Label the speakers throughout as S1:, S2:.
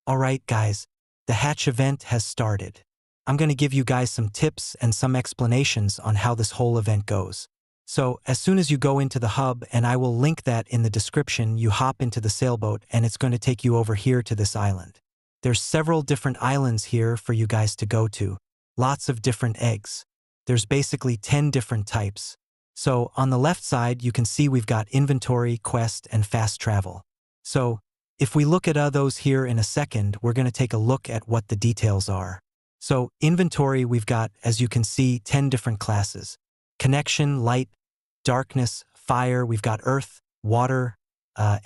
S1: Alright guys, the Hatch event has started. I'm going to give you guys some tips and some explanations on how this whole event goes. So, as soon as you go into the hub, and I will link that in the description, you hop into the sailboat and it's going to take you over here to this island. There's several different islands here for you guys to go to. Lots of different eggs. There's basically 10 different types. So, on the left side you can see we've got inventory, quest, and fast travel. So, if we look at those here in a second, we're going to take a look at what the details are. So, inventory, we've got, as you can see, 10 different classes. Connection, light, darkness, fire, we've got earth, water,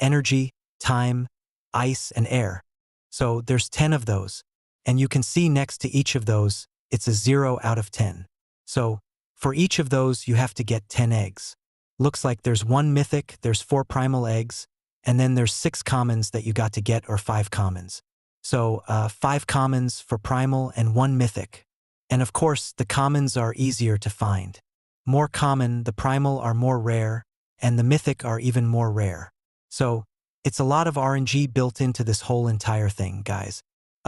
S1: energy, time, ice, and air. So there's 10 of those. And you can see next to each of those, it's a 0 out of 10. So for each of those, you have to get 10 eggs. Looks like there's 1 mythic, there's 4 primal eggs, and then there's 6 commons that you got to get, or 5 commons. So 5 commons for primal and 1 mythic. And of course, the commons are easier to find. More common, the primal are more rare, and the mythic are even more rare. So it's a lot of RNG built into this whole entire thing, guys.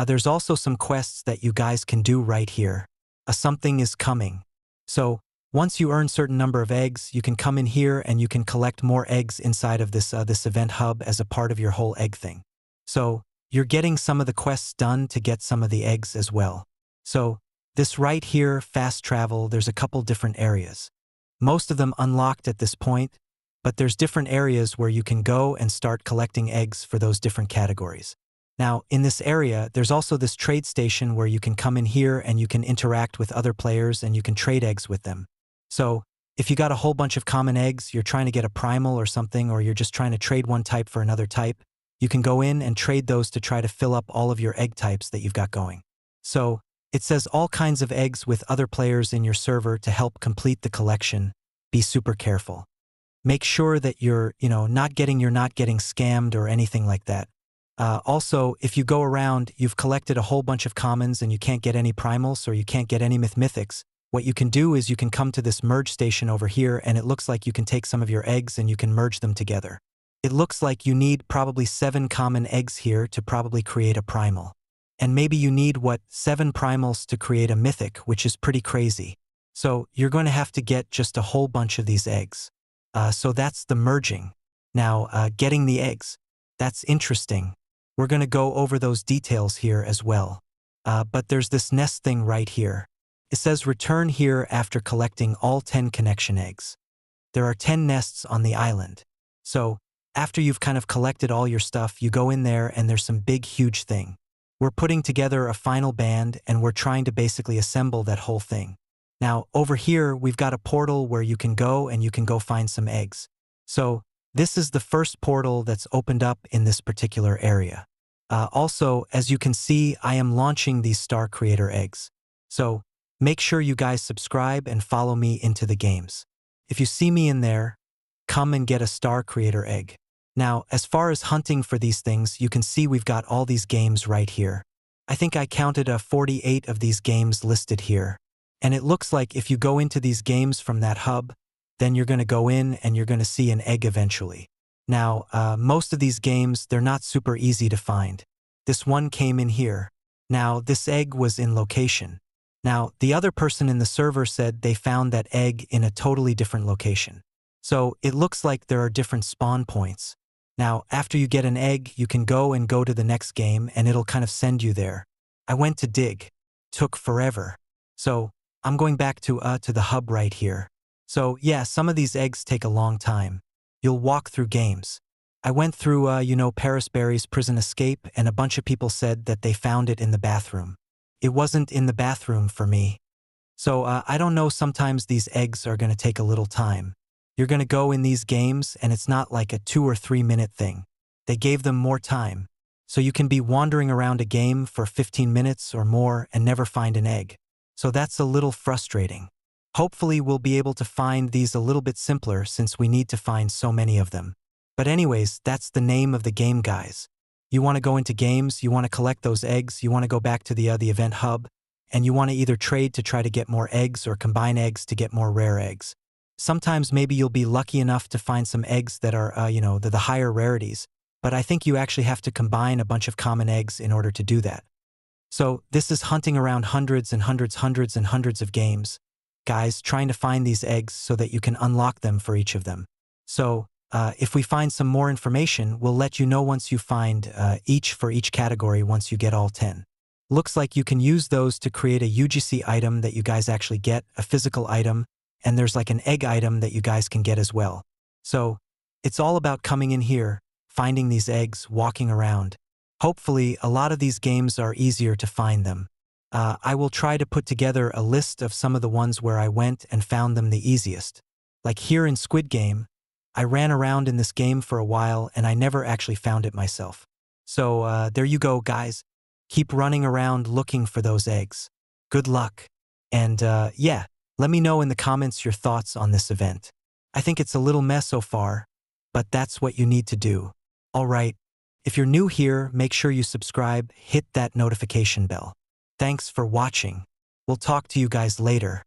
S1: There's also some quests that you guys can do right here. Something is coming. So once you earn certain number of eggs, you can come in here and you can collect more eggs inside of this event hub as a part of your whole egg thing. So you're getting some of the quests done to get some of the eggs as well. So this right here, fast travel, there's a couple different areas. Most of them unlocked at this point, but there's different areas where you can go and start collecting eggs for those different categories. Now, in this area, there's also this trade station where you can come in here and you can interact with other players and you can trade eggs with them. So if you got a whole bunch of common eggs, you're trying to get a primal or something, or you're just trying to trade one type for another type, you can go in and trade those to try to fill up all of your egg types that you've got going. So it says all kinds of eggs with other players in your server to help complete the collection. Be super careful. Make sure that you're not getting scammed or anything like that. Also, if you go around, you've collected a whole bunch of commons and you can't get any primals or you can't get any mythics, what you can do is you can come to this merge station over here, and it looks like you can take some of your eggs and you can merge them together. It looks like you need probably 7 common eggs here to probably create a primal. And maybe you need, 7 primals to create a mythic, which is pretty crazy. So you're going to have to get just a whole bunch of these eggs. So that's the merging. Now, getting the eggs. That's interesting. We're going to go over those details here as well. But there's this nest thing right here. It says return here after collecting all 10 connection eggs. There are 10 nests on the island. So after you've kind of collected all your stuff, you go in there and there's some big, huge thing. We're putting together a final band and we're trying to basically assemble that whole thing. Now, over here, we've got a portal where you can go and you can go find some eggs. So this is the first portal that's opened up in this particular area. Also, as you can see, I am launching these Star Creator eggs. So make sure you guys subscribe and follow me into the games. If you see me in there, come and get a Star Creator egg. Now, as far as hunting for these things, you can see we've got all these games right here. I think I counted 48 of these games listed here. And it looks like if you go into these games from that hub, then you're going to go in and you're going to see an egg eventually. Now, most of these games, they're not super easy to find. This one came in here. Now, this egg was in location. Now, the other person in the server said they found that egg in a totally different location. So it looks like there are different spawn points. Now, after you get an egg, you can go to the next game and it'll kind of send you there. I went to dig. Took forever. So I'm going back to the hub right here. So yeah, some of these eggs take a long time. You'll walk through games. I went through, Paris Berry's Prison Escape, and a bunch of people said that they found it in the bathroom. It wasn't in the bathroom for me. So I don't know, sometimes these eggs are going to take a little time. You're going to go in these games and it's not like a 2 or 3 minute thing. They gave them more time. So you can be wandering around a game for 15 minutes or more and never find an egg. So that's a little frustrating. Hopefully we'll be able to find these a little bit simpler since we need to find so many of them. But anyways, that's the name of the game, guys. You want to go into games, you want to collect those eggs, you want to go back to the event hub, and you want to either trade to try to get more eggs or combine eggs to get more rare eggs. Sometimes maybe you'll be lucky enough to find some eggs that are, the higher rarities. but I think you actually have to combine a bunch of common eggs in order to do that. So this is hunting around hundreds of games, guys, trying to find these eggs so that you can unlock them for each of them. So if we find some more information, we'll let you know once you find each for each category once you get all 10. Looks like you can use those to create a UGC item that you guys actually get, a physical item, and there's like an egg item that you guys can get as well. So it's all about coming in here, finding these eggs, walking around. Hopefully, a lot of these games are easier to find them. I will try to put together a list of some of the ones where I went and found them the easiest. Like here in Squid Game, I ran around in this game for a while and I never actually found it myself. So there you go, guys. Keep running around looking for those eggs. Good luck. And yeah, let me know in the comments your thoughts on this event. I think it's a little mess so far, but that's what you need to do. All right. If you're new here, make sure you subscribe, hit that notification bell. Thanks for watching. We'll talk to you guys later.